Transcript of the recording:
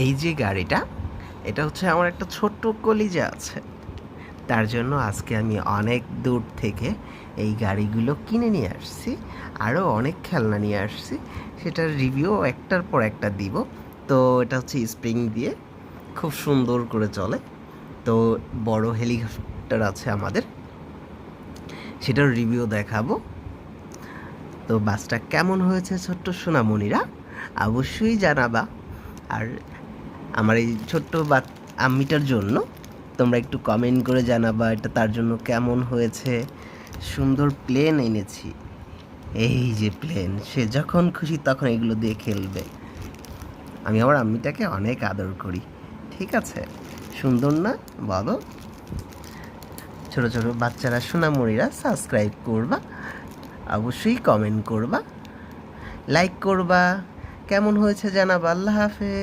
এই যে গাড়িটা, এটা হচ্ছে আমার একটা ছোট্ট কলিজা আছে। তার জন্য আজকে আমি অনেক দূর থেকে এই গাড়িগুলো কিনে নিয়ে আসছি। আরও অনেক খেলনা নিয়ে আসছি, সেটার রিভিউ একটার পর একটা দিব। তো এটা হচ্ছে স্প্রিং দিয়ে খুব সুন্দর করে চলে। তো বড় হেলিকপ্টার আছে আমাদের, সেটার রিভিউ দেখাবো। তো বাসটা কেমন হয়েছে ছোট্ট সোনামণিরা, অবশ্যই জানাবা। আর আমার এই ছোট্ট আম্মিটার জন্য তোমরা একটু কমেন্ট করে জানাবা এটা তার জন্য কেমন হয়েছে। সুন্দর প্লেন এনেছি, এই যে প্লেন, সে যখন খুশি তখন এগুলো দিয়ে খেলবে। আমি আমার আম্মিটাকে অনেক আদর করি, ঠিক আছে? সুন্দর না বলো? ছোট ছোট বাচ্চারা সোনামণিরা সাবস্ক্রাইব করবা, অবশ্যই কমেন্ট করবা, লাইক করবা, কেমন হয়েছে জানাবা। আল্লাহ হাফেজ।